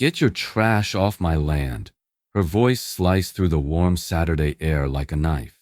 Get your trash off my land. Her voice sliced through the warm Saturday air like a knife.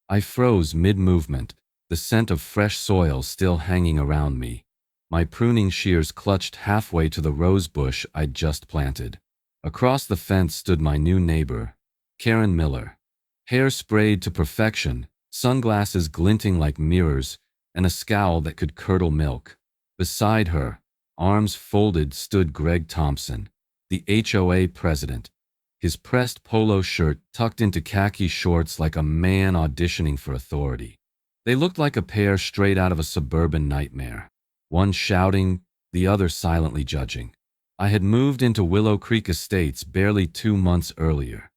I froze mid-movement, the scent of fresh soil still hanging around me. My pruning shears clutched halfway to the rose bush I'd just planted. Across the fence stood my new neighbor, Karen Miller. Hair sprayed to perfection, sunglasses glinting like mirrors, and a scowl that could curdle milk. Beside her, arms folded, stood Greg Thompson, the HOA president, his pressed polo shirt tucked into khaki shorts like a man auditioning for authority. They looked like a pair straight out of a suburban nightmare, one shouting, the other silently judging. I had moved into Willow Creek Estates barely 2 months earlier.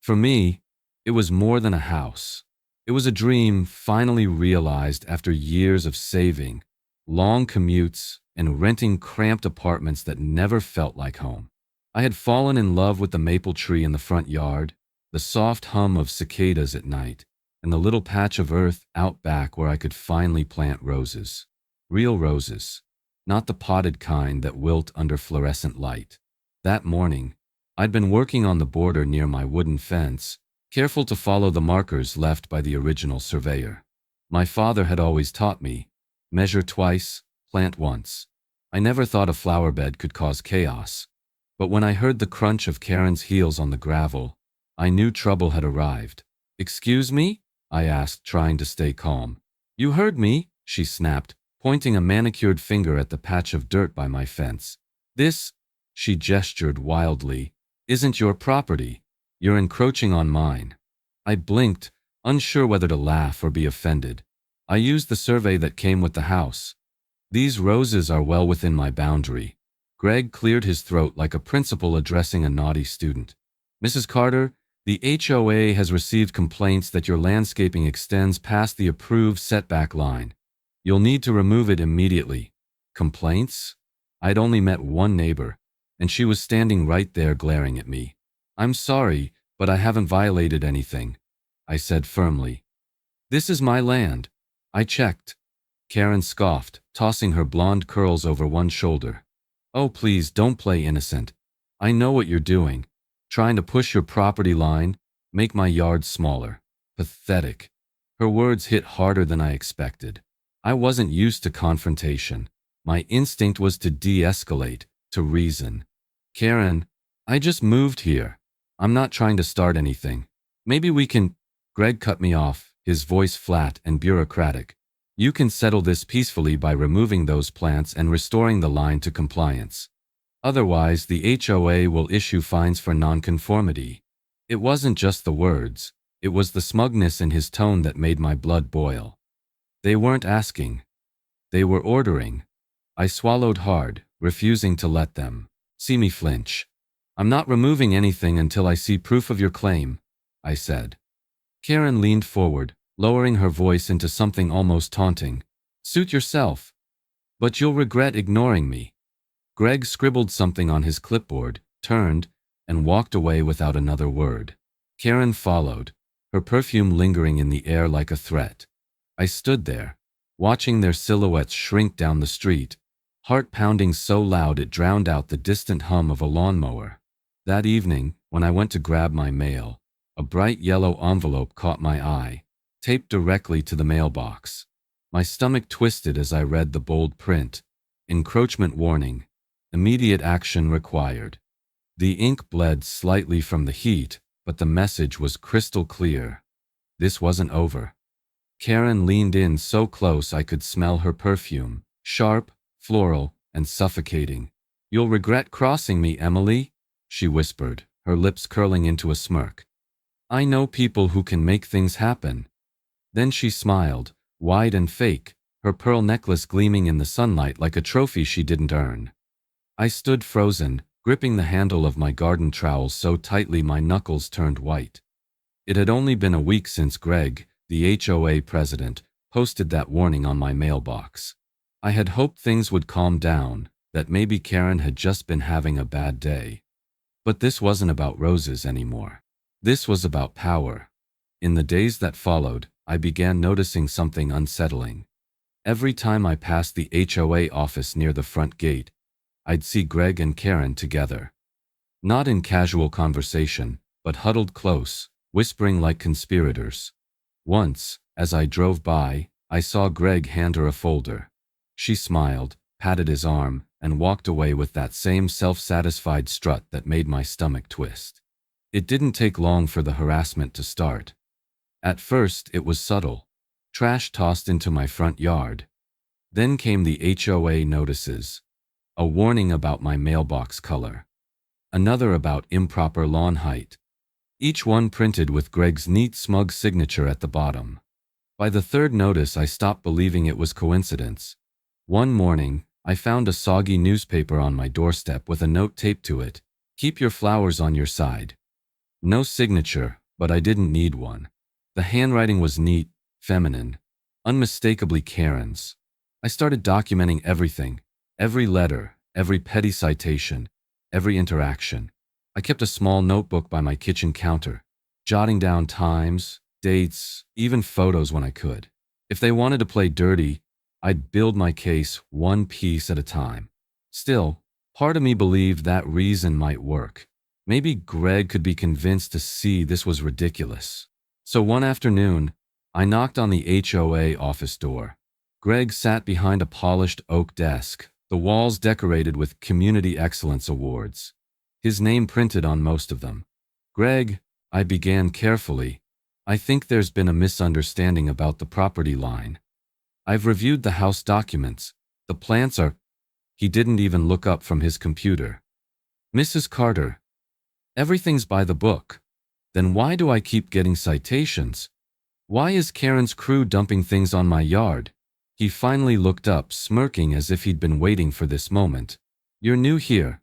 For me, it was more than a house. It was a dream finally realized after years of saving, long commutes, and renting cramped apartments that never felt like home. I had fallen in love with the maple tree in the front yard, the soft hum of cicadas at night, and the little patch of earth out back where I could finally plant roses. Real roses, not the potted kind that wilt under fluorescent light. That morning, I'd been working on the border near my wooden fence, careful to follow the markers left by the original surveyor. My father had always taught me, measure twice, plant once. I never thought a flower bed could cause chaos. But when I heard the crunch of Karen's heels on the gravel, I knew trouble had arrived. "Excuse me?" I asked, trying to stay calm. "You heard me," she snapped, pointing a manicured finger at the patch of dirt by my fence. "This," she gestured wildly, "isn't your property. You're encroaching on mine." I blinked, unsure whether to laugh or be offended. "I used the survey that came with the house. These roses are well within my boundary." Greg cleared his throat like a principal addressing a naughty student. "Mrs. Carter, the HOA has received complaints that your landscaping extends past the approved setback line. You'll need to remove it immediately." Complaints? I'd only met one neighbor, and she was standing right there glaring at me. "I'm sorry, but I haven't violated anything," I said firmly. "This is my land. I checked." Karen scoffed, tossing her blonde curls over one shoulder. "Oh, please don't play innocent. I know what you're doing. Trying to push your property line, make my yard smaller." Pathetic. Her words hit harder than I expected. I wasn't used to confrontation. My instinct was to de-escalate, to reason. "Karen, I just moved here. I'm not trying to start anything. Maybe we can—" Greg cut me off, his voice flat and bureaucratic. "You can settle this peacefully by removing those plants and restoring the line to compliance. Otherwise, the HOA will issue fines for nonconformity." It wasn't just the words, it was the smugness in his tone that made my blood boil. They weren't asking. They were ordering. I swallowed hard, refusing to let them see me flinch. "I'm not removing anything until I see proof of your claim," I said. Karen leaned forward, lowering her voice into something almost taunting. "Suit yourself. But you'll regret ignoring me." Greg scribbled something on his clipboard, turned, and walked away without another word. Karen followed, her perfume lingering in the air like a threat. I stood there, watching their silhouettes shrink down the street, heart pounding so loud it drowned out the distant hum of a lawnmower. That evening, when I went to grab my mail, a bright yellow envelope caught my eye, taped directly to the mailbox. My stomach twisted as I read the bold print. "Encroachment warning. Immediate action required." The ink bled slightly from the heat, but the message was crystal clear. This wasn't over. Karen leaned in so close I could smell her perfume, sharp, floral, and suffocating. "You'll regret crossing me, Emily," she whispered, her lips curling into a smirk. "I know people who can make things happen." Then she smiled, wide and fake, her pearl necklace gleaming in the sunlight like a trophy she didn't earn. I stood frozen, gripping the handle of my garden trowel so tightly my knuckles turned white. It had only been a week since Greg, the HOA president, posted that warning on my mailbox. I had hoped things would calm down, that maybe Karen had just been having a bad day. But this wasn't about roses anymore. This was about power. In the days that followed, I began noticing something unsettling. Every time I passed the HOA office near the front gate, I'd see Greg and Karen together. Not in casual conversation, but huddled close, whispering like conspirators. Once, as I drove by, I saw Greg hand her a folder. She smiled, patted his arm, and walked away with that same self-satisfied strut that made my stomach twist. It didn't take long for the harassment to start. At first, it was subtle. Trash tossed into my front yard. Then came the HOA notices. A warning about my mailbox color. Another about improper lawn height. Each one printed with Greg's neat, smug signature at the bottom. By the third notice, I stopped believing it was coincidence. One morning, I found a soggy newspaper on my doorstep with a note taped to it. Keep your flowers on your side. No signature, but I didn't need one. The handwriting was neat, feminine, unmistakably Karen's. I started documenting everything, every letter, every petty citation, every interaction. I kept a small notebook by my kitchen counter, jotting down times, dates, even photos when I could. If they wanted to play dirty, I'd build my case one piece at a time. Still, part of me believed that reason might work. Maybe Greg could be convinced to see this was ridiculous. So one afternoon, I knocked on the HOA office door. Greg sat behind a polished oak desk, the walls decorated with Community Excellence Awards. His name printed on most of them. Greg, I began carefully, I think there's been a misunderstanding about the property line. I've reviewed the house documents. The plants are… He didn't even look up from his computer. Mrs. Carter, everything's by the book. Then why do I keep getting citations? Why is Karen's crew dumping things on my yard? He finally looked up, smirking as if he'd been waiting for this moment. You're new here.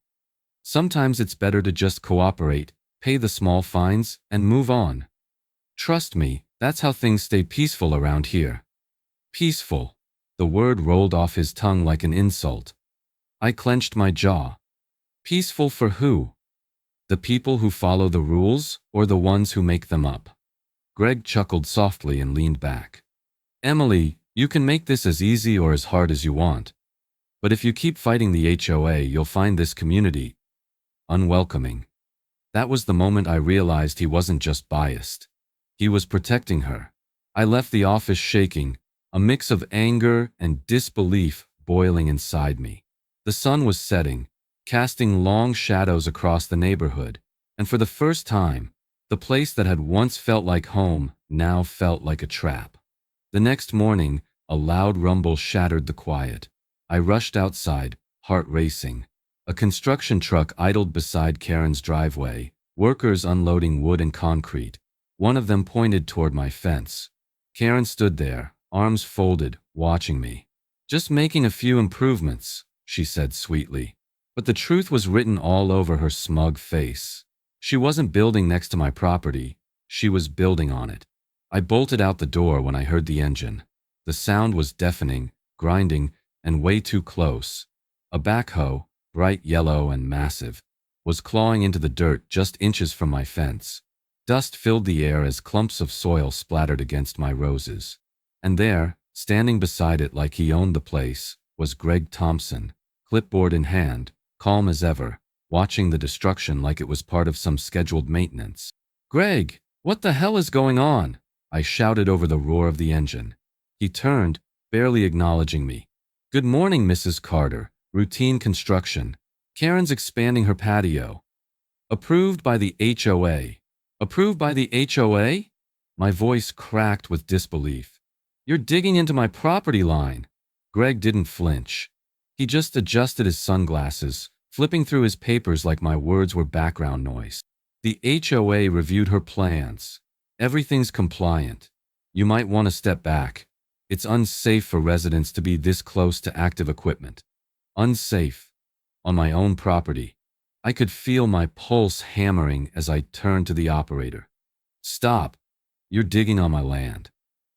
Sometimes it's better to just cooperate, pay the small fines, and move on. Trust me, that's how things stay peaceful around here. Peaceful. The word rolled off his tongue like an insult. I clenched my jaw. Peaceful for who? The people who follow the rules, or the ones who make them up? Greg chuckled softly and leaned back. Emily, you can make this as easy or as hard as you want. But if you keep fighting the HOA, you'll find this community unwelcoming. That was the moment I realized he wasn't just biased. He was protecting her. I left the office shaking, a mix of anger and disbelief boiling inside me. The sun was setting, casting long shadows across the neighborhood, and for the first time, the place that had once felt like home now felt like a trap. The next morning, a loud rumble shattered the quiet. I rushed outside, heart racing. A construction truck idled beside Karen's driveway, workers unloading wood and concrete. One of them pointed toward my fence. Karen stood there, arms folded, watching me. Just making a few improvements, she said sweetly. But the truth was written all over her smug face. She wasn't building next to my property, she was building on it. I bolted out the door when I heard the engine. The sound was deafening, grinding, and way too close. A backhoe, bright yellow and massive, was clawing into the dirt just inches from my fence. Dust filled the air as clumps of soil splattered against my roses. And there, standing beside it like he owned the place, was Greg Thompson, clipboard in hand, calm as ever, watching the destruction like it was part of some scheduled maintenance. Greg, what the hell is going on? I shouted over the roar of the engine. He turned, barely acknowledging me. Good morning, Mrs. Carter. Routine construction. Karen's expanding her patio. Approved by the HOA. Approved by the HOA? My voice cracked with disbelief. You're digging into my property line. Greg didn't flinch. He just adjusted his sunglasses, flipping through his papers like my words were background noise. The HOA reviewed her plans. Everything's compliant. You might want to step back. It's unsafe for residents to be this close to active equipment. Unsafe. On my own property. I could feel my pulse hammering as I turned to the operator. Stop. You're digging on my land.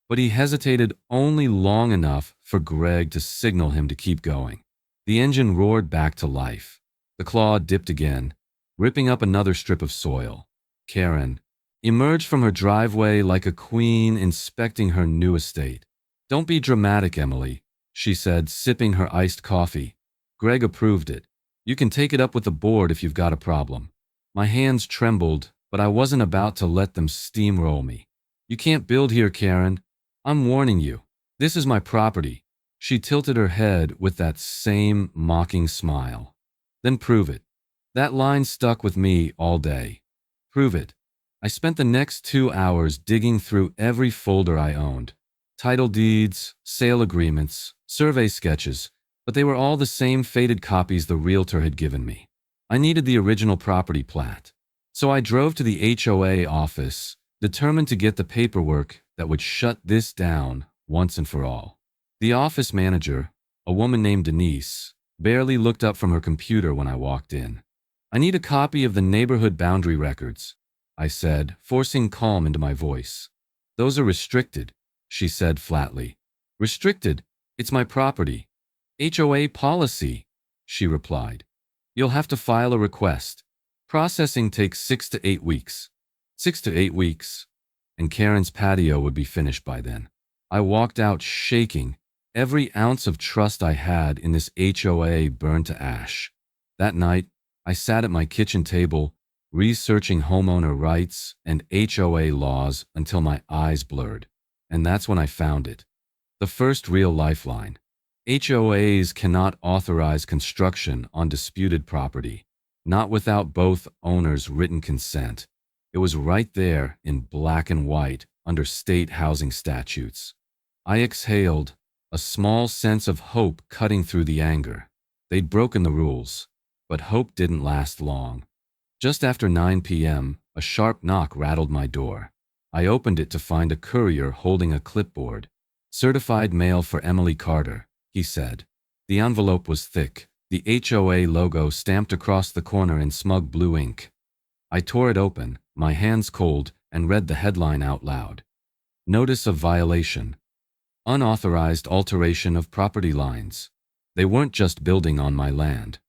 But he hesitated only long enough for Greg to signal him to keep going. The engine roared back to life. The claw dipped again, ripping up another strip of soil. Karen emerged from her driveway like a queen inspecting her new estate. Don't be dramatic, Emily, she said, sipping her iced coffee. Greg approved it. You can take it up with the board if you've got a problem. My hands trembled, but I wasn't about to let them steamroll me. You can't build here, Karen. I'm warning you. This is my property. She tilted her head with that same mocking smile. Then prove it. That line stuck with me all day. Prove it. I spent the next 2 hours digging through every folder I owned. Title deeds, sale agreements, survey sketches, but they were all the same faded copies the realtor had given me. I needed the original property plat. So I drove to the HOA office, determined to get the paperwork that would shut this down once and for all. The office manager, a woman named Denise, barely looked up from her computer when I walked in. I need a copy of the neighborhood boundary records, I said, forcing calm into my voice. Those are restricted, she said flatly. Restricted? It's my property. HOA policy, she replied. You'll have to file a request. Processing takes 6 to 8 weeks. 6 to 8 weeks. And Karen's patio would be finished by then. I walked out shaking. Every ounce of trust I had in this HOA burned to ash. That night, I sat at my kitchen table, researching homeowner rights and HOA laws until my eyes blurred. And that's when I found it. The first real lifeline. HOAs cannot authorize construction on disputed property, not without both owners' written consent. It was right there in black and white under state housing statutes. I exhaled, a small sense of hope cutting through the anger. They'd broken the rules, but hope didn't last long. Just after 9 p.m., a sharp knock rattled my door. I opened it to find a courier holding a clipboard. Certified mail for Emily Carter, he said. The envelope was thick, the HOA logo stamped across the corner in smug blue ink. I tore it open, my hands cold, and read the headline out loud. Notice of violation. Unauthorized alteration of property lines. They weren't just building on my land.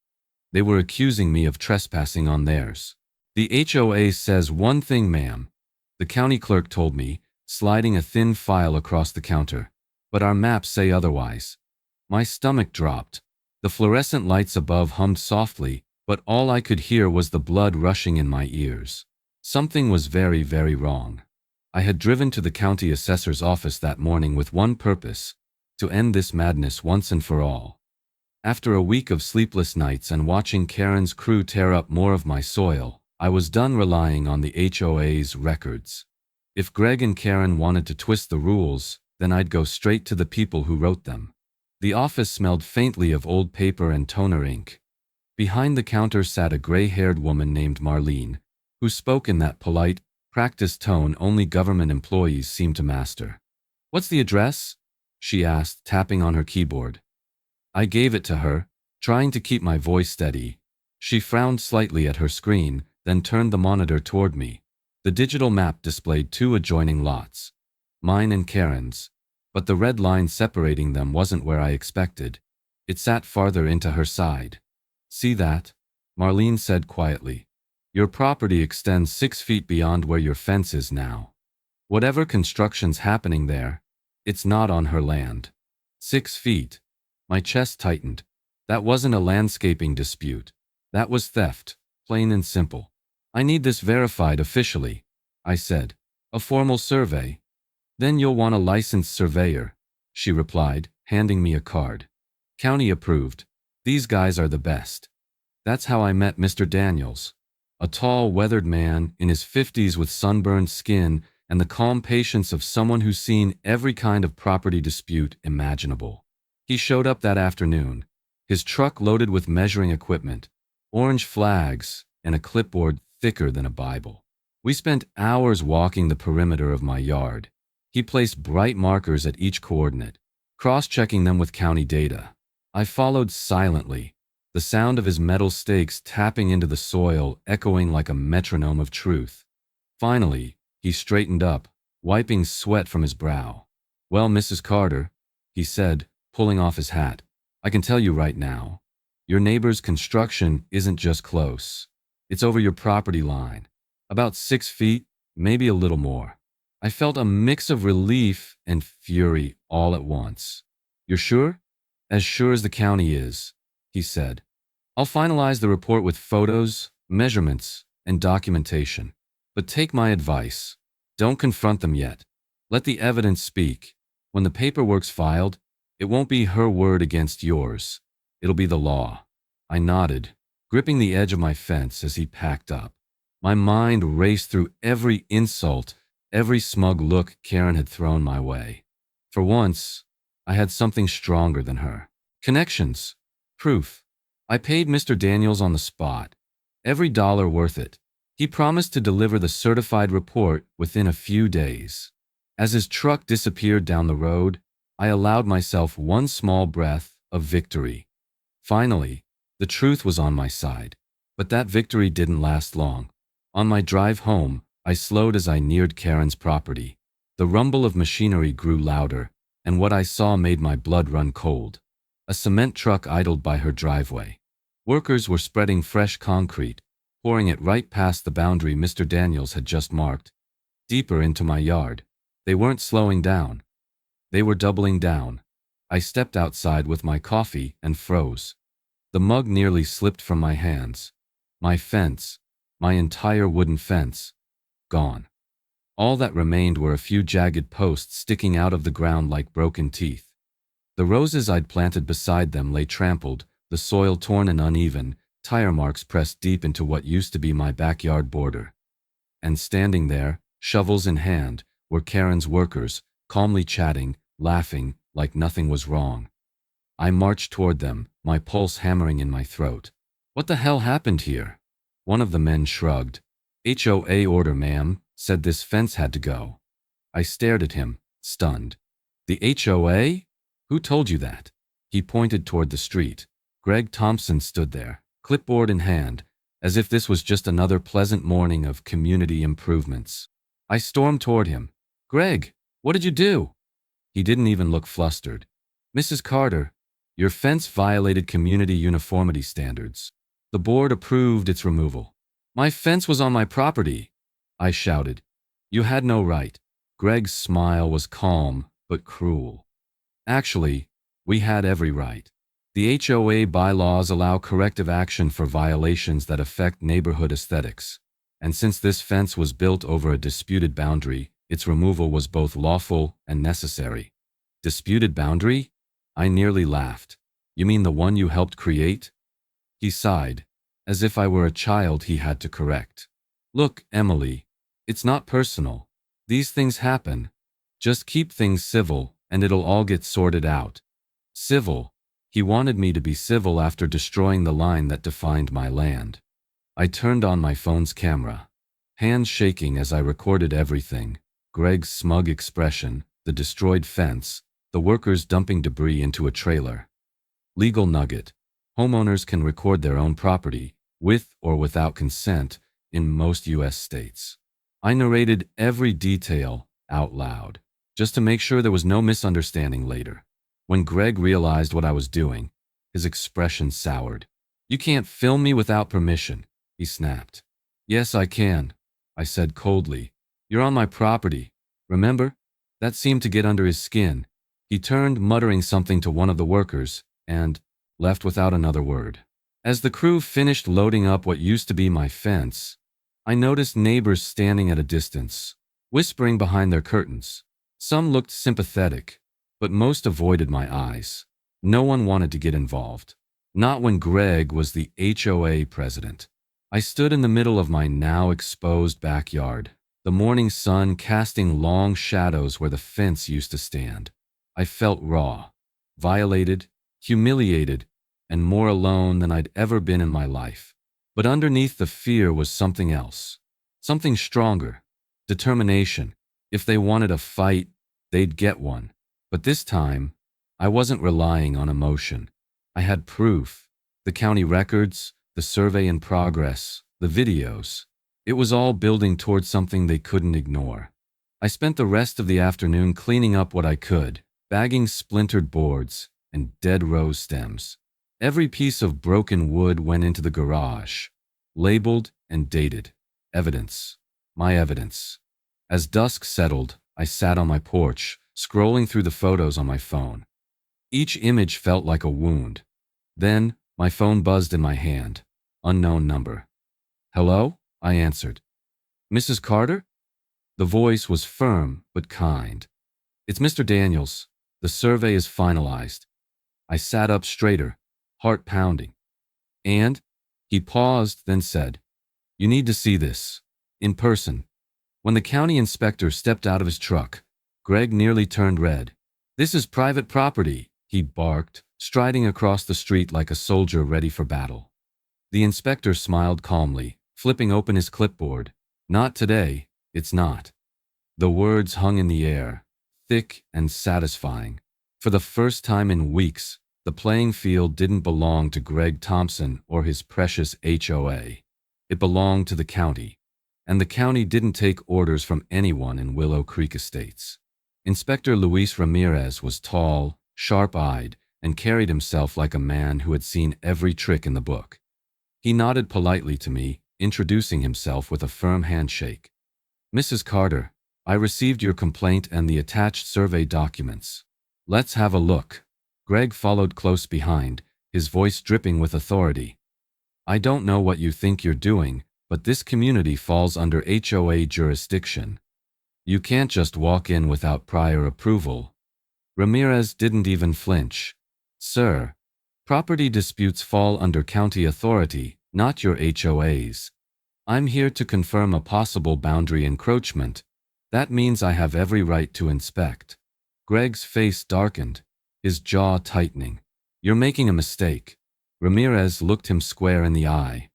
They were accusing me of trespassing on theirs. The HOA says one thing, ma'am, the county clerk told me, sliding a thin file across the counter. But our maps say otherwise. My stomach dropped. The fluorescent lights above hummed softly, but all I could hear was the blood rushing in my ears. Something was very, very wrong. I had driven to the county assessor's office that morning with one purpose, to end this madness once and for all. After a week of sleepless nights and watching Karen's crew tear up more of my soil, I was done relying on the HOA's records. If Greg and Karen wanted to twist the rules, then I'd go straight to the people who wrote them. The office smelled faintly of old paper and toner ink. Behind the counter sat a gray-haired woman named Marlene, who spoke in that polite, practiced tone only government employees seem to master. What's the address? She asked, tapping on her keyboard. I gave it to her, trying to keep my voice steady. She frowned slightly at her screen, then turned the monitor toward me. The digital map displayed 2 adjoining lots, mine and Karen's, but the red line separating them wasn't where I expected. It sat farther into her side. See that? Marlene said quietly. Your property extends 6 feet beyond where your fence is now. Whatever construction's happening there, it's not on her land. 6 feet. My chest tightened. That wasn't a landscaping dispute. That was theft, plain and simple. I need this verified officially, I said. A formal survey. Then you'll want a licensed surveyor, she replied, handing me a card. County approved. These guys are the best. That's how I met Mr. Daniels. A tall, weathered man in his 50s with sunburned skin and the calm patience of someone who's seen every kind of property dispute imaginable. He showed up that afternoon, his truck loaded with measuring equipment, orange flags, and a clipboard thicker than a Bible. We spent hours walking the perimeter of my yard. He placed bright markers at each coordinate, cross-checking them with county data. I followed silently, the sound of his metal stakes tapping into the soil echoing like a metronome of truth. Finally, he straightened up, wiping sweat from his brow. Well, Mrs. Carter, he said, pulling off his hat, I can tell you right now, your neighbor's construction isn't just close. It's over your property line. About 6 feet, maybe a little more. I felt a mix of relief and fury all at once. You're sure? As sure as the county is, he said. I'll finalize the report with photos, measurements, and documentation. But take my advice. Don't confront them yet. Let the evidence speak. When the paperwork's filed, it won't be her word against yours. It'll be the law. I nodded, gripping the edge of my fence as he packed up. My mind raced through every insult, every smug look Karen had thrown my way. For once, I had something stronger than her. Connections. Proof. I paid Mr. Daniels on the spot. Every dollar worth it. He promised to deliver the certified report within a few days. As his truck disappeared down the road, I allowed myself one small breath of victory. Finally, the truth was on my side. But that victory didn't last long. On my drive home, I slowed as I neared Karen's property. The rumble of machinery grew louder, and what I saw made my blood run cold. A cement truck idled by her driveway. Workers were spreading fresh concrete, pouring it right past the boundary Mr. Daniels had just marked, deeper into my yard. They weren't slowing down. They were doubling down. I stepped outside with my coffee and froze. The mug nearly slipped from my hands. My fence, my entire wooden fence, gone. All that remained were a few jagged posts sticking out of the ground like broken teeth. The roses I'd planted beside them lay trampled, the soil torn and uneven, tire marks pressed deep into what used to be my backyard border. And standing there, shovels in hand, were Karen's workers, calmly chatting, laughing, like nothing was wrong. I marched toward them, my pulse hammering in my throat. What the hell happened here? One of the men shrugged. HOA order, ma'am, said this fence had to go. I stared at him, stunned. The HOA? Who told you that? He pointed toward the street. Greg Thompson stood there, clipboard in hand, as if this was just another pleasant morning of community improvements. I stormed toward him. Greg, what did you do? He didn't even look flustered. Mrs. Carter, your fence violated community uniformity standards. The board approved its removal. My fence was on my property, I shouted. You had no right. Greg's smile was calm but cruel. Actually, we had every right. The HOA bylaws allow corrective action for violations that affect neighborhood aesthetics. And since this fence was built over a disputed boundary, its removal was both lawful and necessary. Disputed boundary? I nearly laughed. You mean the one you helped create? He sighed, as if I were a child he had to correct. Look, Emily, it's not personal. These things happen. Just keep things civil, and it'll all get sorted out. Civil. He wanted me to be civil after destroying the line that defined my land. I turned on my phone's camera, hands shaking as I recorded everything. Greg's smug expression, the destroyed fence, the workers dumping debris into a trailer. Legal nugget. Homeowners can record their own property, with or without consent, in most U.S. states. I narrated every detail out loud, just to make sure there was no misunderstanding later. When Greg realized what I was doing, his expression soured. You can't film me without permission, he snapped. Yes, I can, I said coldly. You're on my property, remember? That seemed to get under his skin. He turned, muttering something to one of the workers, and left without another word. As the crew finished loading up what used to be my fence, I noticed neighbors standing at a distance, whispering behind their curtains. Some looked sympathetic, but most avoided my eyes. No one wanted to get involved. Not when Greg was the HOA president. I stood in the middle of my now exposed backyard, the morning sun casting long shadows where the fence used to stand. I felt raw, violated, humiliated, and more alone than I'd ever been in my life. But underneath the fear was something else, something stronger, determination. If they wanted a fight, they'd get one. But this time, I wasn't relying on emotion. I had proof, the county records, the survey in progress, the videos. It was all building towards something they couldn't ignore. I spent the rest of the afternoon cleaning up what I could, bagging splintered boards and dead rose stems. Every piece of broken wood went into the garage, labeled and dated. Evidence. My evidence. As dusk settled, I sat on my porch, scrolling through the photos on my phone. Each image felt like a wound. Then, my phone buzzed in my hand. Unknown number. Hello? I answered. Mrs. Carter? The voice was firm but kind. It's Mr. Daniels. The survey is finalized. I sat up straighter, heart pounding. And? He paused, then said, You need to see this. In person. When the county inspector stepped out of his truck, Greg nearly turned red. This is private property, he barked, striding across the street like a soldier ready for battle. The inspector smiled calmly, flipping open his clipboard. Not today, it's not. The words hung in the air, thick and satisfying. For the first time in weeks, the playing field didn't belong to Greg Thompson or his precious HOA. It belonged to the county, and the county didn't take orders from anyone in Willow Creek Estates. Inspector Luis Ramirez was tall, sharp-eyed, and carried himself like a man who had seen every trick in the book. He nodded politely to me, introducing himself with a firm handshake. Mrs. Carter, I received your complaint and the attached survey documents. Let's have a look. Greg followed close behind, his voice dripping with authority. I don't know what you think you're doing, but this community falls under HOA jurisdiction. You can't just walk in without prior approval. Ramirez didn't even flinch. Sir, property disputes fall under county authority, not your HOA's. I'm here to confirm a possible boundary encroachment. That means I have every right to inspect. Greg's face darkened, his jaw tightening. You're making a mistake. Ramirez looked him square in the eye.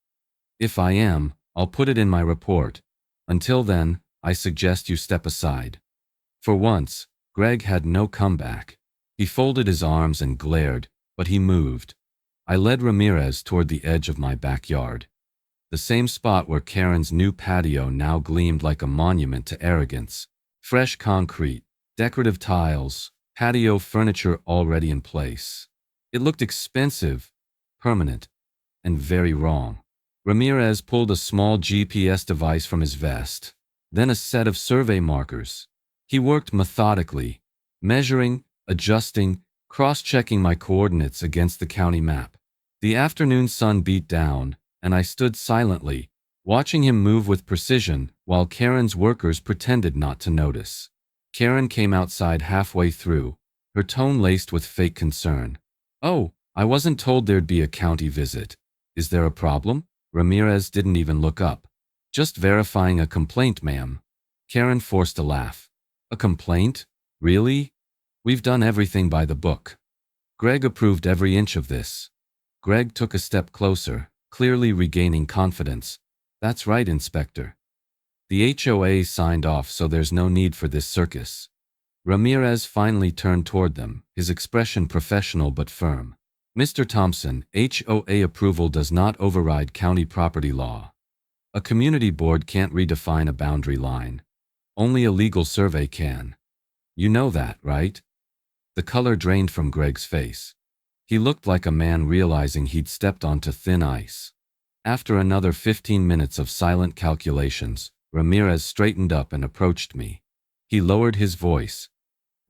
If I am, I'll put it in my report. Until then, I suggest you step aside. For once, Greg had no comeback. He folded his arms and glared, but he moved. I led Ramirez toward the edge of my backyard. The same spot where Karen's new patio now gleamed like a monument to arrogance. Fresh concrete, decorative tiles, patio furniture already in place. It looked expensive, permanent, and very wrong. Ramirez pulled a small GPS device from his vest, then a set of survey markers. He worked methodically, measuring, adjusting, cross-checking my coordinates against the county map. The afternoon sun beat down, and I stood silently, watching him move with precision while Karen's workers pretended not to notice. Karen came outside halfway through, her tone laced with fake concern. Oh, I wasn't told there'd be a county visit. Is there a problem? Ramirez didn't even look up. Just verifying a complaint, ma'am. Karen forced a laugh. A complaint? Really? We've done everything by the book. Greg approved every inch of this. Greg took a step closer, clearly regaining confidence. That's right, Inspector. The HOA signed off, so there's no need for this circus. Ramirez finally turned toward them, his expression professional but firm. Mr. Thompson, HOA approval does not override county property law. A community board can't redefine a boundary line. Only a legal survey can. You know that, right? The color drained from Greg's face. He looked like a man realizing he'd stepped onto thin ice. After another 15 minutes of silent calculations, Ramirez straightened up and approached me. He lowered his voice.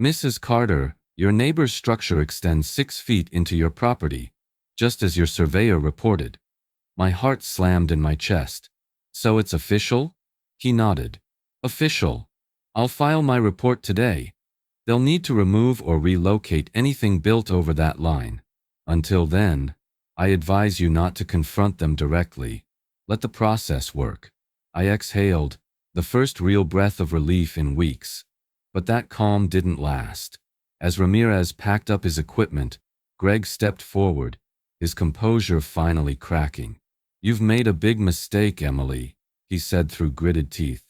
Mrs. Carter, your neighbor's structure extends 6 feet into your property, just as your surveyor reported. My heart slammed in my chest. So it's official? He nodded. Official. I'll file my report today. They'll need to remove or relocate anything built over that line. Until then, I advise you not to confront them directly. Let the process work. I exhaled, the first real breath of relief in weeks. But that calm didn't last. As Ramirez packed up his equipment, Greg stepped forward, his composure finally cracking. You've made a big mistake, Emily, he said through gritted teeth.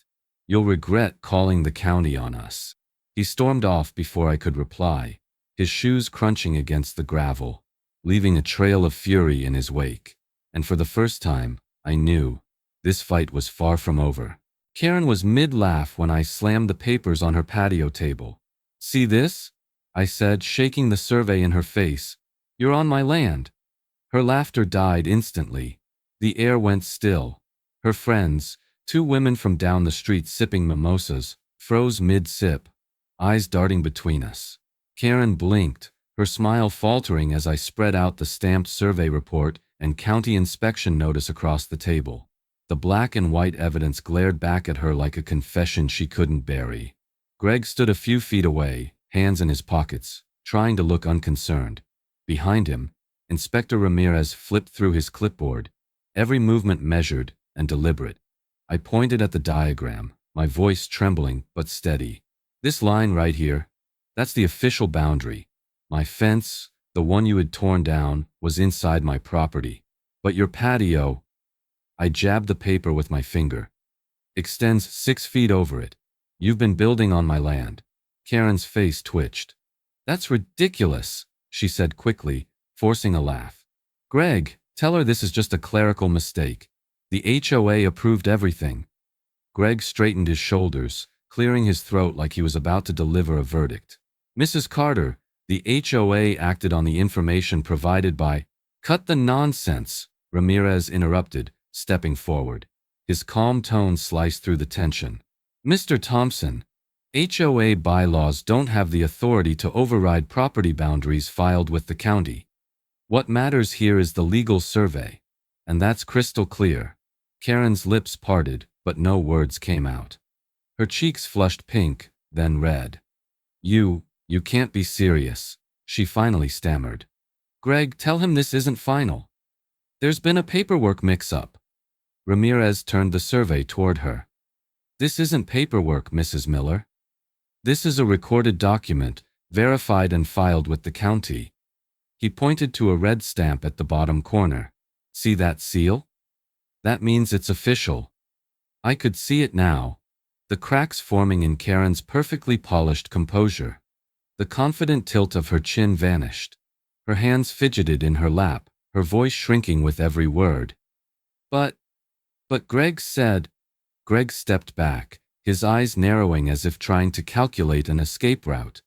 You'll regret calling the county on us. He stormed off before I could reply, his shoes crunching against the gravel, leaving a trail of fury in his wake. And for the first time, I knew this fight was far from over. Karen was mid-laugh when I slammed the papers on her patio table. See this? I said, shaking the survey in her face. You're on my land. Her laughter died instantly. The air went still. Her friends, 2 women from down the street sipping mimosas, froze mid-sip, eyes darting between us. Karen blinked, her smile faltering as I spread out the stamped survey report and county inspection notice across the table. The black and white evidence glared back at her like a confession she couldn't bury. Greg stood a few feet away, hands in his pockets, trying to look unconcerned. Behind him, Inspector Ramirez flipped through his clipboard, every movement measured and deliberate. I pointed at the diagram, my voice trembling but steady. This line right here, that's the official boundary. My fence, the one you had torn down, was inside my property. But your patio, I jabbed the paper with my finger, extends 6 feet over it. You've been building on my land. Karen's face twitched. That's ridiculous, she said quickly, forcing a laugh. Greg, tell her this is just a clerical mistake. The HOA approved everything. Greg straightened his shoulders, clearing his throat like he was about to deliver a verdict. Mrs. Carter, the HOA acted on the information provided by— Cut the nonsense, Ramirez interrupted, stepping forward. His calm tone sliced through the tension. Mr. Thompson, HOA bylaws don't have the authority to override property boundaries filed with the county. What matters here is the legal survey, and that's crystal clear. Karen's lips parted, but no words came out. Her cheeks flushed pink, then red. You can't be serious, she finally stammered. Greg, tell him this isn't final. There's been a paperwork mix-up. Ramirez turned the survey toward her. This isn't paperwork, Mrs. Miller. This is a recorded document, verified and filed with the county. He pointed to a red stamp at the bottom corner. See that seal? That means it's official. I could see it now, the cracks forming in Karen's perfectly polished composure. The confident tilt of her chin vanished. Her hands fidgeted in her lap, her voice shrinking with every word. But Greg said— Greg stepped back, his eyes narrowing as if trying to calculate an escape route.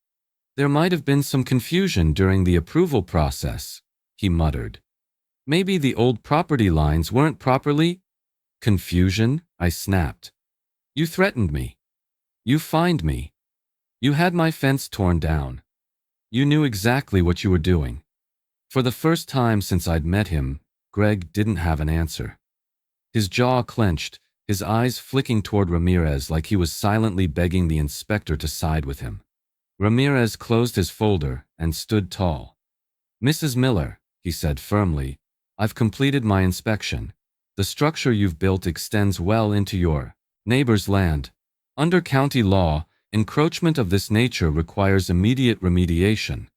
There might have been some confusion during the approval process, he muttered. Maybe the old property lines weren't properly— Confusion? I snapped. You threatened me. You fined me. You had my fence torn down. You knew exactly what you were doing. For the first time since I'd met him, Greg didn't have an answer. His jaw clenched, his eyes flicking toward Ramirez like he was silently begging the inspector to side with him. Ramirez closed his folder and stood tall. Mrs. Miller, he said firmly, I've completed my inspection. The structure you've built extends well into your neighbor's land. Under county law, encroachment of this nature requires immediate remediation.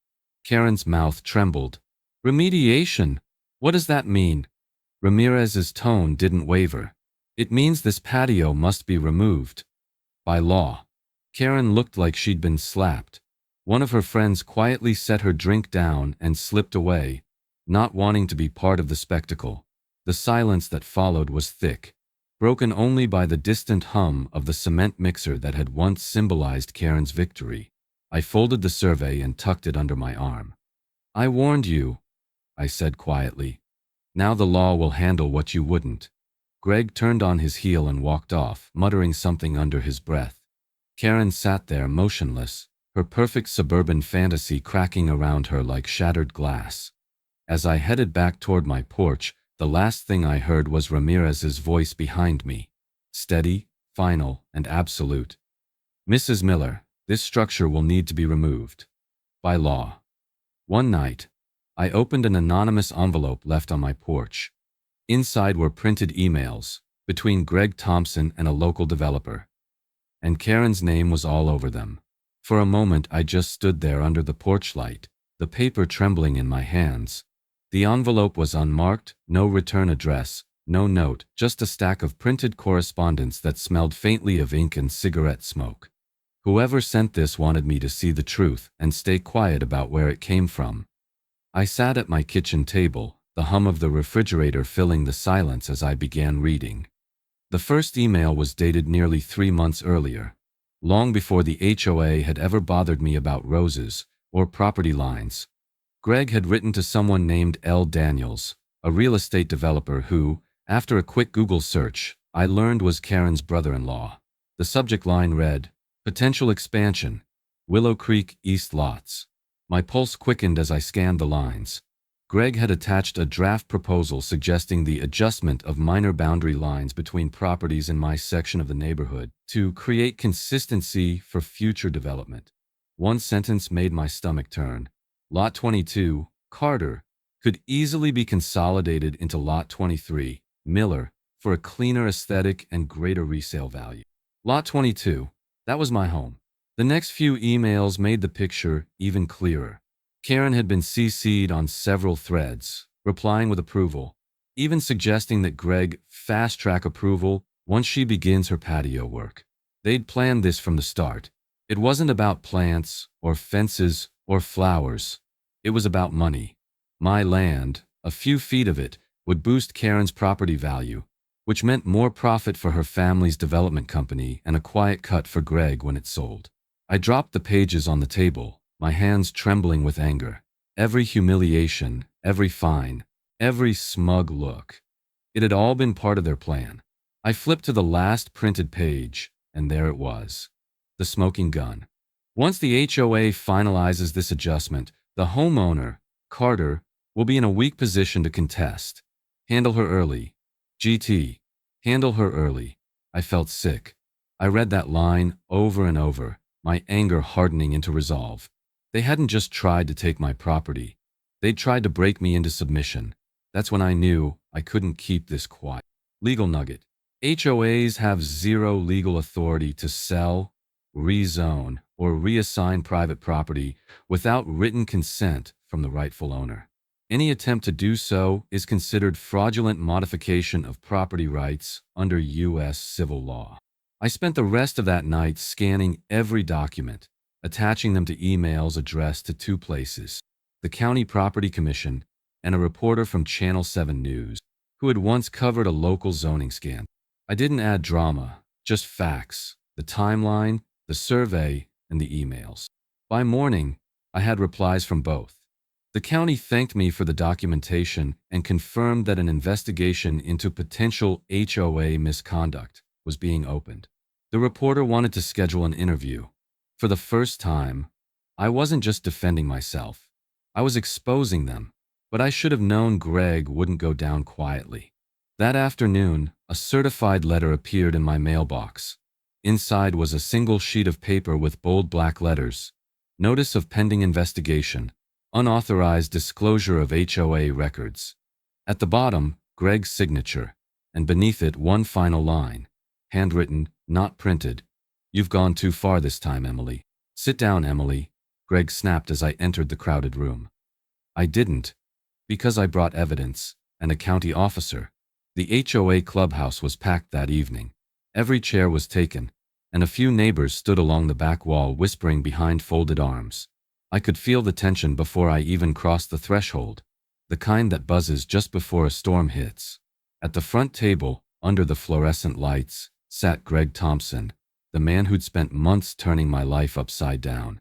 Karen's mouth trembled. Remediation? What does that mean? Ramirez's tone didn't waver. It means this patio must be removed. By law. Karen looked like she'd been slapped. One of her friends quietly set her drink down and slipped away, not wanting to be part of the spectacle. The silence that followed was thick, broken only by the distant hum of the cement mixer that had once symbolized Karen's victory. I folded the survey and tucked it under my arm. I warned you, I said quietly. Now the law will handle what you wouldn't. Greg turned on his heel and walked off, muttering something under his breath. Karen sat there motionless, her perfect suburban fantasy cracking around her like shattered glass. As I headed back toward my porch, the last thing I heard was Ramirez's voice behind me. Steady, final, and absolute. Mrs. Miller, this structure will need to be removed. By law. One night, I opened an anonymous envelope left on my porch. Inside were printed emails between Greg Thompson and a local developer. And Karen's name was all over them. For a moment I just stood there under the porch light, the paper trembling in my hands. The envelope was unmarked, no return address, no note, just a stack of printed correspondence that smelled faintly of ink and cigarette smoke. Whoever sent this wanted me to see the truth and stay quiet about where it came from. I sat at my kitchen table, the hum of the refrigerator filling the silence as I began reading. The first email was dated nearly 3 months earlier, long before the HOA had ever bothered me about roses or property lines. Greg had written to someone named L. Daniels, a real estate developer who, after a quick Google search, I learned was Karen's brother-in-law. The subject line read, Potential Expansion, Willow Creek East Lots. My pulse quickened as I scanned the lines. Greg had attached a draft proposal suggesting the adjustment of minor boundary lines between properties in my section of the neighborhood to create consistency for future development. One sentence made my stomach turn. Lot 22, Carter, could easily be consolidated into Lot 23, Miller, for a cleaner aesthetic and greater resale value. Lot 22, that was my home. The next few emails made the picture even clearer. Karen had been CC'd on several threads, replying with approval, even suggesting that Greg fast-track approval once she begins her patio work. They'd planned this from the start. It wasn't about plants or fences or flowers. It was about money. My land, a few feet of it, would boost Karen's property value, which meant more profit for her family's development company and a quiet cut for Greg when it sold. I dropped the pages on the table, my hands trembling with anger. Every humiliation, every fine, every smug look. It had all been part of their plan. I flipped to the last printed page, and there it was. The smoking gun. Once the HOA finalizes this adjustment, the homeowner, Carter, will be in a weak position to contest. Handle her early. GT. Handle her early. I felt sick. I read that line over and over, my anger hardening into resolve. They hadn't just tried to take my property. They'd tried to break me into submission. That's when I knew I couldn't keep this quiet. Legal nugget. HOAs have zero legal authority to sell, rezone, or reassign private property without written consent from the rightful owner. Any attempt to do so is considered fraudulent modification of property rights under U.S. civil law. I spent the rest of that night scanning every document, attaching them to emails addressed to two places: the County Property Commission and a reporter from Channel 7 News, who had once covered a local zoning scandal. I didn't add drama, just facts, the timeline, the survey, and the emails. By morning, I had replies from both. The county thanked me for the documentation and confirmed that an investigation into potential HOA misconduct was being opened. The reporter wanted to schedule an interview. For the first time, I wasn't just defending myself. I was exposing them, but I should have known Greg wouldn't go down quietly. That afternoon, a certified letter appeared in my mailbox. Inside was a single sheet of paper with bold black letters: Notice of Pending Investigation, Unauthorized Disclosure of HOA Records. At the bottom, Greg's signature, and beneath it one final line, handwritten, not printed: You've gone too far this time, Emily. Sit down, Emily, Greg snapped as I entered the crowded room. I didn't, because I brought evidence and a county officer. The HOA clubhouse was packed that evening. Every chair was taken, and a few neighbors stood along the back wall whispering behind folded arms. I could feel the tension before I even crossed the threshold, the kind that buzzes just before a storm hits. At the front table, under the fluorescent lights, sat Greg Thompson, the man who'd spent months turning my life upside down.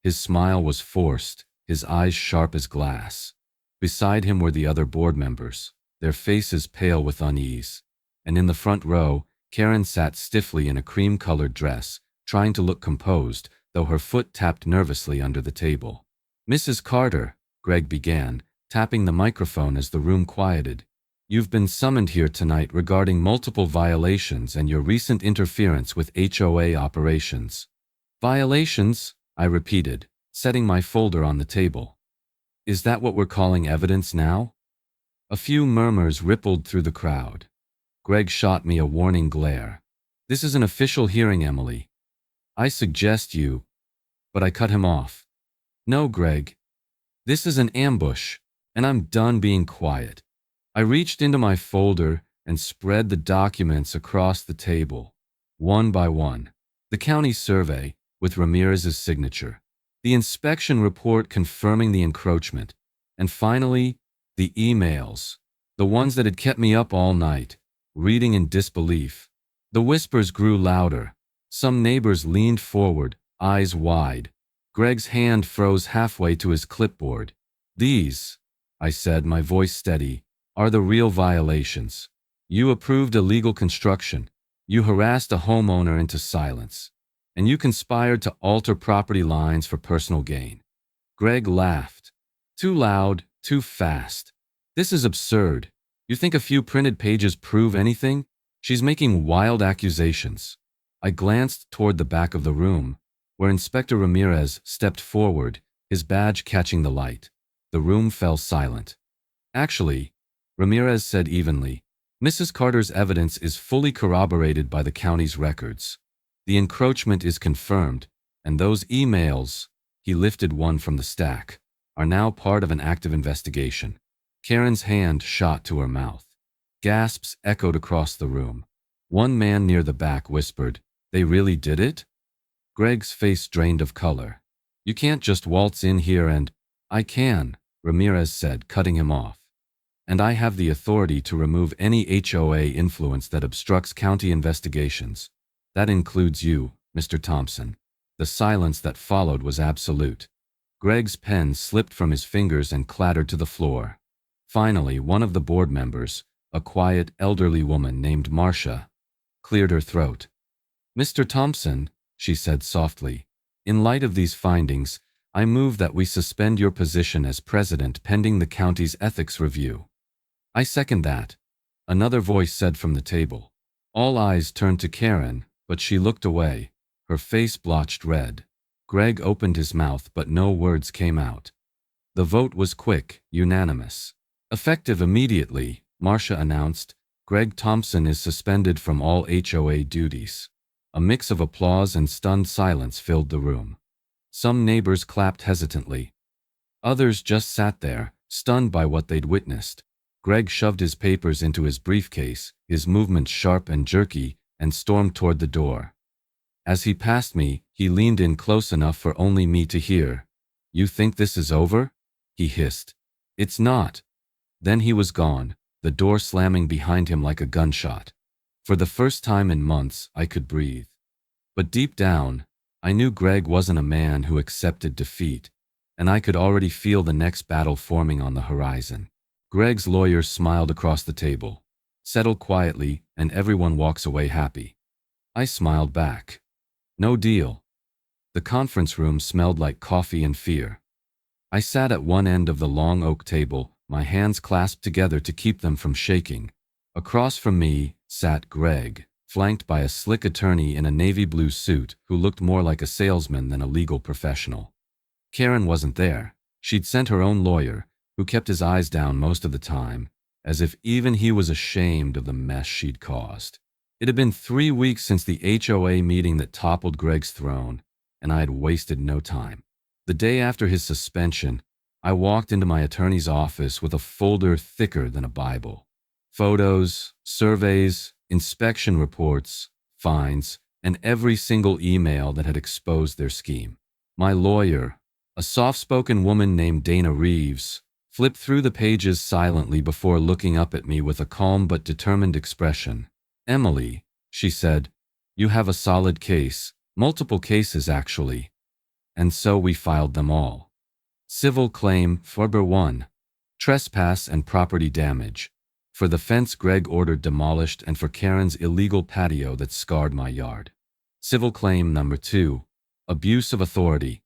His smile was forced, his eyes sharp as glass. Beside him were the other board members, their faces pale with unease. And in the front row, Karen sat stiffly in a cream-colored dress, trying to look composed, though her foot tapped nervously under the table. Mrs. Carter, Greg began, tapping the microphone as the room quieted. You've been summoned here tonight regarding multiple violations and your recent interference with HOA operations. Violations? I repeated, setting my folder on the table. Is that what we're calling evidence now? A few murmurs rippled through the crowd. Greg shot me a warning glare. This is an official hearing, Emily. I suggest you... But I cut him off. No, Greg. This is an ambush, and I'm done being quiet. I reached into my folder and spread the documents across the table, one by one. The county survey, with Ramirez's signature. The inspection report confirming the encroachment. And finally, the emails. The ones that had kept me up all night, reading in disbelief. The whispers grew louder. Some neighbors leaned forward, eyes wide. Greg's hand froze halfway to his clipboard. These, I said, my voice steady, are the real violations. You approved illegal construction. You harassed a homeowner into silence. And you conspired to alter property lines for personal gain. Greg laughed. Too loud, Too fast. This is absurd. You think a few printed pages prove anything? She's making wild accusations. I glanced toward the back of the room, where Inspector Ramirez stepped forward, his badge catching the light. The room fell silent. Actually, Ramirez said evenly, Mrs. Carter's evidence is fully corroborated by the county's records. The encroachment is confirmed, and those emails, he lifted one from the stack, are now part of an active investigation. Karen's hand shot to her mouth. Gasps echoed across the room. One man near the back whispered, "They really did it?" Greg's face drained of color. "You can't just waltz in here and—" "I can," Ramirez said, cutting him off. "And I have the authority to remove any HOA influence that obstructs county investigations. That includes you, Mr. Thompson." The silence that followed was absolute. Greg's pen slipped from his fingers and clattered to the floor. Finally, one of the board members, a quiet, elderly woman named Marcia, cleared her throat. "Mr. Thompson," she said softly, "in light of these findings, I move that we suspend your position as president pending the county's ethics review." "I second that," another voice said from the table. All eyes turned to Karen, but she looked away, her face blotched red. Greg opened his mouth, but no words came out. The vote was quick, unanimous. "Effective immediately," Marcia announced, "Greg Thompson is suspended from all HOA duties." A mix of applause and stunned silence filled the room. Some neighbors clapped hesitantly. Others just sat there, stunned by what they'd witnessed. Greg shoved his papers into his briefcase, his movements sharp and jerky, and stormed toward the door. As he passed me, he leaned in close enough for only me to hear. "You think this is over?" he hissed. "It's not." Then he was gone, the door slamming behind him like a gunshot. For the first time in months, I could breathe. But deep down, I knew Greg wasn't a man who accepted defeat, and I could already feel the next battle forming on the horizon. Greg's lawyer smiled across the table. "Settle quietly, and everyone walks away happy." I smiled back. No deal. The conference room smelled like coffee and fear. I sat at one end of the long oak table, my hands clasped together to keep them from shaking. Across from me sat Greg, flanked by a slick attorney in a navy blue suit who looked more like a salesman than a legal professional. Karen wasn't there. She'd sent her own lawyer, who kept his eyes down most of the time, as if even he was ashamed of the mess she'd caused. It had been 3 weeks since the HOA meeting that toppled Greg's throne, and I had wasted no time. The day after his suspension, I walked into my attorney's office with a folder thicker than a Bible. Photos, surveys, inspection reports, fines, and every single email that had exposed their scheme. My lawyer, a soft-spoken woman named Dana Reeves, flipped through the pages silently before looking up at me with a calm but determined expression. "Emily," she said, "you have a solid case, multiple cases actually." And so we filed them all. Civil claim, Farber 1. Trespass and property damage. For the fence Greg ordered demolished and for Karen's illegal patio that scarred my yard. Civil claim number 2. Abuse of authority.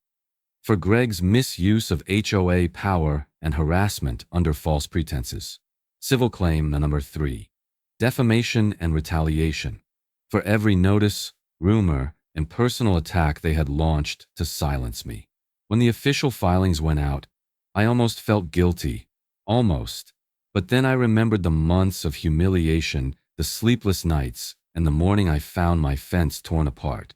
For Greg's misuse of HOA power and harassment under false pretenses. Civil claim number 3. Defamation and retaliation. For every notice, rumor, and personal attack they had launched to silence me. When the official filings went out, I almost felt guilty. Almost. But then I remembered the months of humiliation, the sleepless nights, and the morning I found my fence torn apart.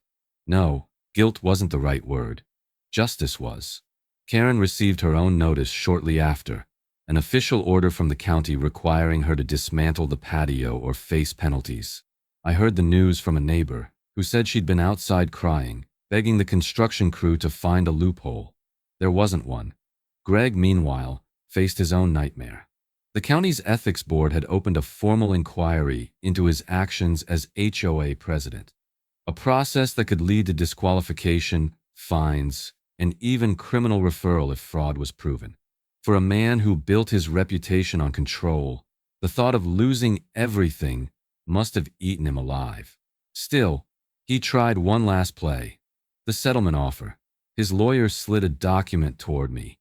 No, guilt wasn't the right word. Justice was. Karen received her own notice shortly after, an official order from the county requiring her to dismantle the patio or face penalties. I heard the news from a neighbor, who said she'd been outside crying, begging the construction crew to find a loophole. There wasn't one. Greg, meanwhile, faced his own nightmare. The county's ethics board had opened a formal inquiry into his actions as HOA president, a process that could lead to disqualification, fines, and even criminal referral if fraud was proven. For a man who built his reputation on control, the thought of losing everything must have eaten him alive. Still, he tried one last play. The settlement offer. His lawyer slid a document toward me.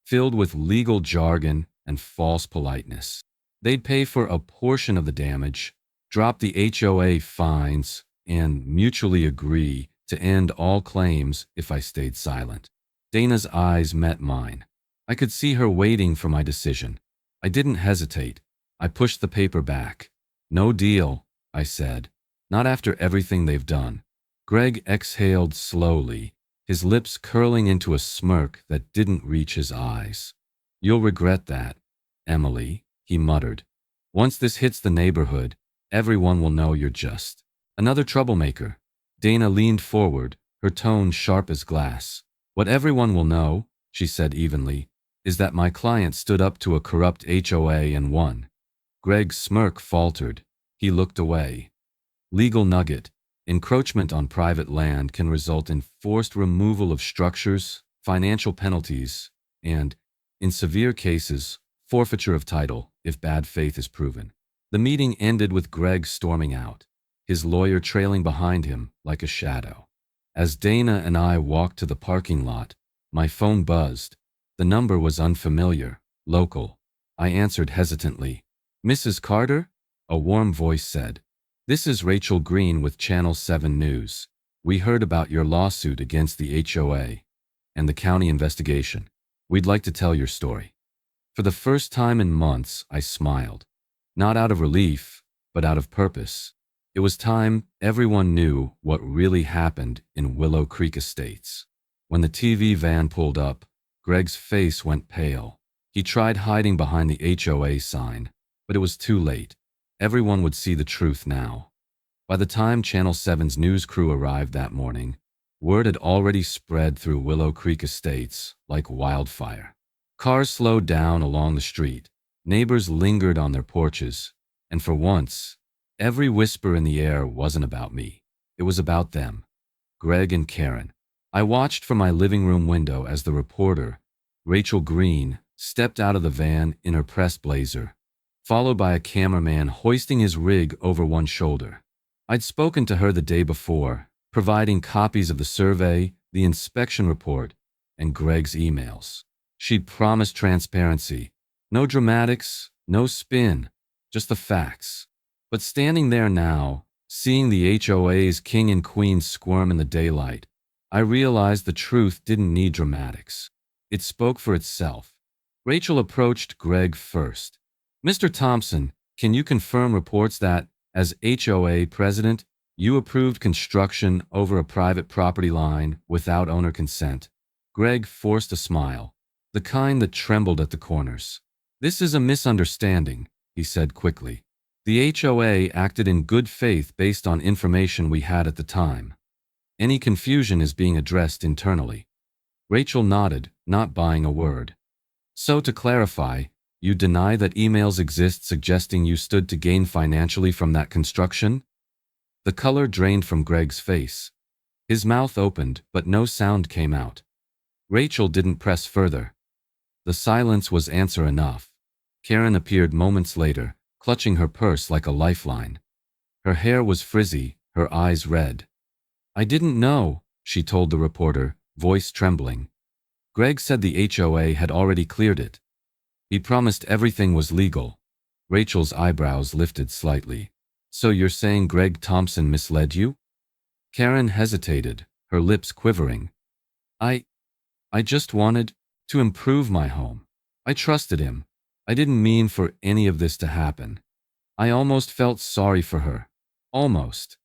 filled with legal jargon and false politeness. They'd pay for a portion of the damage, drop the HOA fines, and mutually agree to end all claims if I stayed silent. Dana's eyes met mine. I could see her waiting for my decision. I didn't hesitate. I pushed the paper back. No deal, I said. Not after everything they've done. Greg exhaled slowly, his lips curling into a smirk that didn't reach his eyes. You'll regret that, Emily, he muttered. Once this hits the neighborhood, everyone will know you're just another troublemaker. Dana leaned forward, her tone sharp as glass. What everyone will know, she said evenly, is that my client stood up to a corrupt HOA and won. Greg's smirk faltered. He looked away. Legal nugget. Encroachment on private land can result in forced removal of structures, financial penalties, and, in severe cases, forfeiture of title if bad faith is proven. The meeting ended with Greg storming out, his lawyer trailing behind him like a shadow. As Dana and I walked to the parking lot, my phone buzzed. The number was unfamiliar, local. I answered hesitantly. Mrs. Carter? A warm voice said. This is Rachel Green with Channel 7 News. We heard about your lawsuit against the HOA and the county investigation. We'd like to tell your story. For the first time in months, I smiled. Not out of relief, but out of purpose. It was time everyone knew what really happened in Willow Creek Estates. When the TV van pulled up, Greg's face went pale. He tried hiding behind the HOA sign, but it was too late. Everyone would see the truth now. By the time Channel 7's news crew arrived that morning, word had already spread through Willow Creek Estates like wildfire. Cars slowed down along the street. Neighbors lingered on their porches. And for once, every whisper in the air wasn't about me. It was about them. Greg and Karen. I watched from my living room window as the reporter, Rachel Green, stepped out of the van in her press blazer, followed by a cameraman hoisting his rig over one shoulder. I'd spoken to her the day before, providing copies of the survey, the inspection report, and Greg's emails. She'd promised transparency. No dramatics, no spin, just the facts. But standing there now, seeing the HOA's king and queen squirm in the daylight, I realized the truth didn't need dramatics. It spoke for itself. Rachel approached Greg first. Mr. Thompson, can you confirm reports that, as HOA president, you approved construction over a private property line without owner consent? Greg forced a smile, the kind that trembled at the corners. This is a misunderstanding, he said quickly. The HOA acted in good faith based on information we had at the time. Any confusion is being addressed internally. Rachel nodded, not buying a word. So to clarify, you deny that emails exist suggesting you stood to gain financially from that construction? The color drained from Greg's face. His mouth opened, but no sound came out. Rachel didn't press further. The silence was answer enough. Karen appeared moments later, clutching her purse like a lifeline. Her hair was frizzy, her eyes red. I didn't know, she told the reporter, voice trembling. Greg said the HOA had already cleared it. He promised everything was legal. Rachel's eyebrows lifted slightly. So you're saying Greg Thompson misled you? Karen hesitated, her lips quivering. I just wanted to improve my home. I trusted him. I didn't mean for any of this to happen. I almost felt sorry for her. Almost.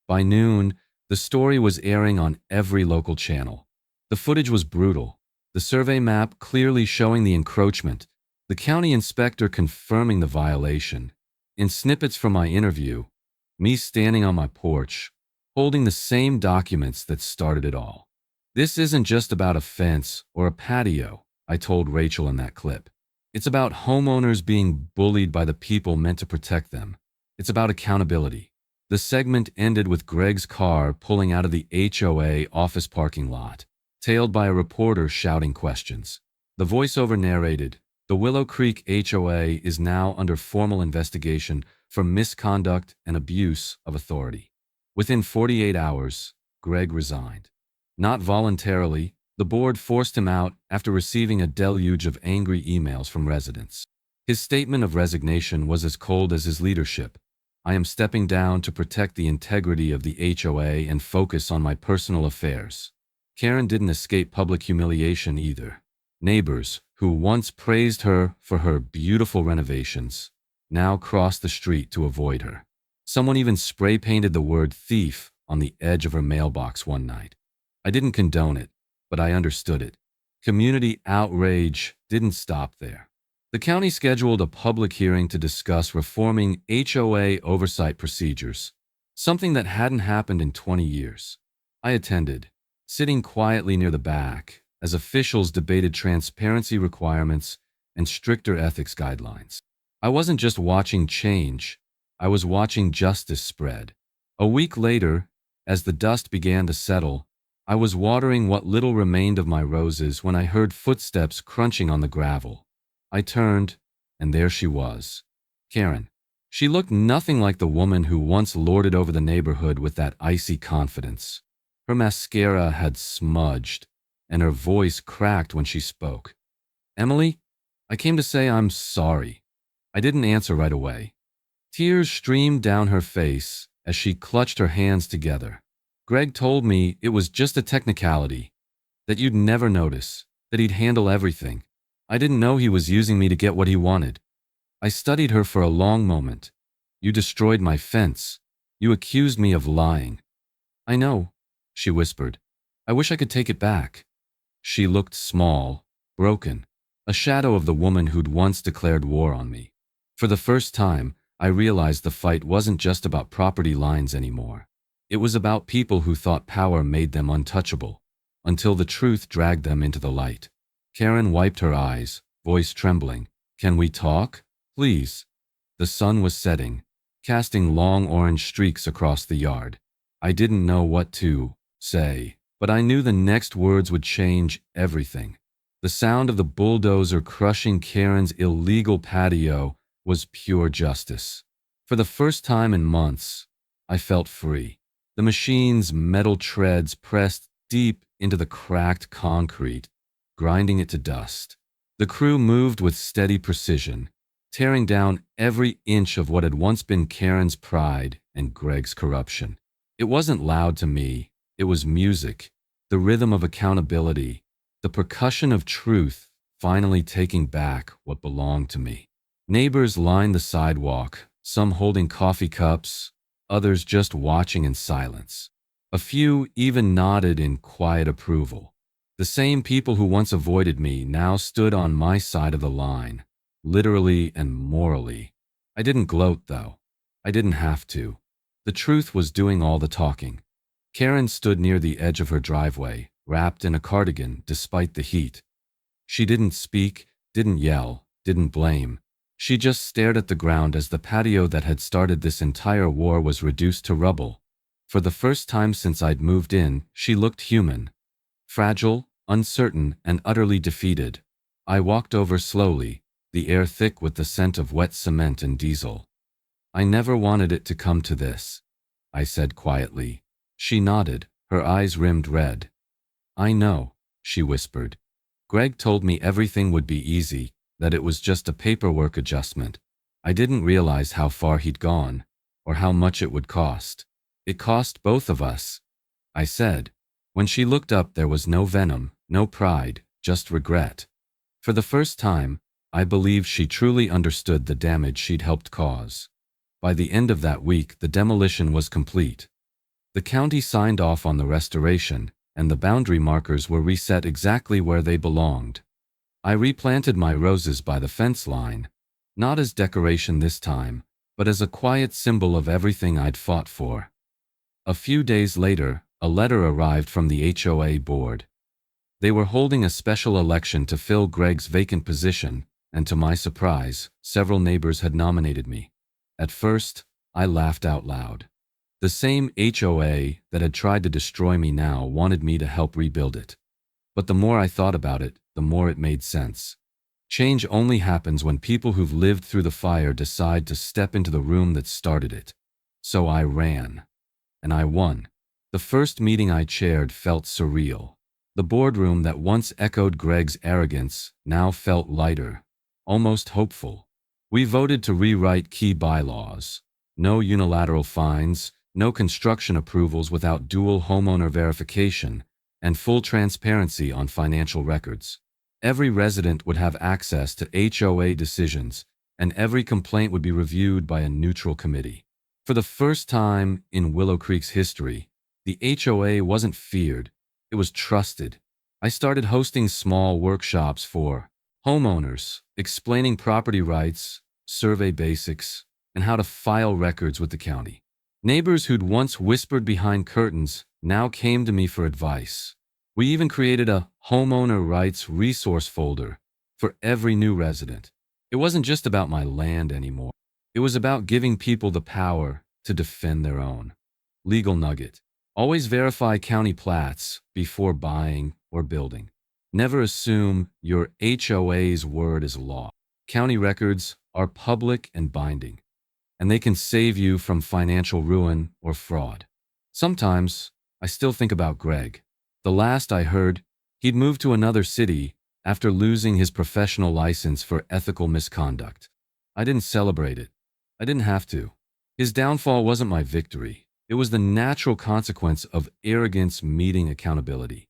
By noon, the story was airing on every local channel. The footage was brutal. The survey map clearly showing the encroachment, the county inspector confirming the violation. In snippets from my interview, me standing on my porch, holding the same documents that started it all. This isn't just about a fence or a patio, I told Rachel in that clip. It's about homeowners being bullied by the people meant to protect them. It's about accountability. The segment ended with Greg's car pulling out of the HOA office parking lot, tailed by a reporter shouting questions. The voiceover narrated, "The Willow Creek HOA is now under formal investigation for misconduct and abuse of authority." Within 48 hours, Greg resigned. Not voluntarily, The board forced him out after receiving a deluge of angry emails from residents. His statement of resignation was as cold as his leadership. I am stepping down to protect the integrity of the HOA and focus on my personal affairs. Karen didn't escape public humiliation either. Neighbors, who once praised her for her beautiful renovations, now crossed the street to avoid her. Someone even spray-painted the word thief on the edge of her mailbox one night. I didn't condone it, but I understood it. Community outrage didn't stop there. The county scheduled a public hearing to discuss reforming HOA oversight procedures, something that hadn't happened in 20 years. I attended, sitting quietly near the back, as officials debated transparency requirements and stricter ethics guidelines. I wasn't just watching change, I was watching justice spread. A week later, as the dust began to settle, I was watering what little remained of my roses when I heard footsteps crunching on the gravel. I turned, and there she was, Karen. She looked nothing like the woman who once lorded over the neighborhood with that icy confidence. Her mascara had smudged, and her voice cracked when she spoke. "Emily, I came to say I'm sorry." I didn't answer right away. Tears streamed down her face as she clutched her hands together. "Greg told me it was just a technicality, that you'd never notice, that he'd handle everything. I didn't know he was using me to get what he wanted." I studied her for a long moment. "You destroyed my fence. You accused me of lying." "I know," she whispered. "I wish I could take it back." She looked small, broken, a shadow of the woman who'd once declared war on me. For the first time, I realized the fight wasn't just about property lines anymore. It was about people who thought power made them untouchable, until the truth dragged them into the light. Karen wiped her eyes, voice trembling. "Can we talk? Please." The sun was setting, casting long orange streaks across the yard. I didn't know what to say, but I knew the next words would change everything. The sound of the bulldozer crushing Karen's illegal patio was pure justice. For the first time in months, I felt free. The machine's metal treads pressed deep into the cracked concrete, grinding it to dust. The crew moved with steady precision, tearing down every inch of what had once been Karen's pride and Greg's corruption. It wasn't loud to me, it was music, the rhythm of accountability, the percussion of truth finally taking back what belonged to me. Neighbors lined the sidewalk, some holding coffee cups, others just watching in silence. A few even nodded in quiet approval. The same people who once avoided me now stood on my side of the line, literally and morally. I didn't gloat, though. I didn't have to. The truth was doing all the talking. Karen stood near the edge of her driveway, wrapped in a cardigan despite the heat. She didn't speak, didn't yell, didn't blame. She just stared at the ground as the patio that had started this entire war was reduced to rubble. For the first time since I'd moved in, she looked human. Fragile, uncertain, and utterly defeated. I walked over slowly, the air thick with the scent of wet cement and diesel. "I never wanted it to come to this," I said quietly. She nodded, her eyes rimmed red. "I know," she whispered. "Greg told me everything would be easy, that it was just a paperwork adjustment. I didn't realize how far he'd gone, or how much it would cost. It cost both of us," I said. When she looked up, there was no venom, no pride, just regret. For the first time, I believed she truly understood the damage she'd helped cause. By the end of that week, the demolition was complete. The county signed off on the restoration, and the boundary markers were reset exactly where they belonged. I replanted my roses by the fence line, not as decoration this time, but as a quiet symbol of everything I'd fought for. A few days later, a letter arrived from the HOA board. They were holding a special election to fill Greg's vacant position, and to my surprise, several neighbors had nominated me. At first, I laughed out loud. The same HOA that had tried to destroy me now wanted me to help rebuild it. But the more I thought about it, the more it made sense. Change only happens when people who've lived through the fire decide to step into the room that started it. So I ran. And I won. The first meeting I chaired felt surreal. The boardroom that once echoed Greg's arrogance now felt lighter, almost hopeful. We voted to rewrite key bylaws. No unilateral fines, no construction approvals without dual homeowner verification, and full transparency on financial records. Every resident would have access to HOA decisions, and every complaint would be reviewed by a neutral committee. For the first time in Willow Creek's history, the HOA wasn't feared, it was trusted. I started hosting small workshops for homeowners, explaining property rights, survey basics, and how to file records with the county. Neighbors who'd once whispered behind curtains now came to me for advice. We even created a homeowner rights resource folder for every new resident. It wasn't just about my land anymore. It was about giving people the power to defend their own. Legal nugget. Always verify county plats before buying or building. Never assume your HOA's word is law. County records are public and binding, and they can save you from financial ruin or fraud. Sometimes, I still think about Greg. The last I heard, he'd moved to another city after losing his professional license for ethical misconduct. I didn't celebrate it. I didn't have to. His downfall wasn't my victory. It was the natural consequence of arrogance meeting accountability.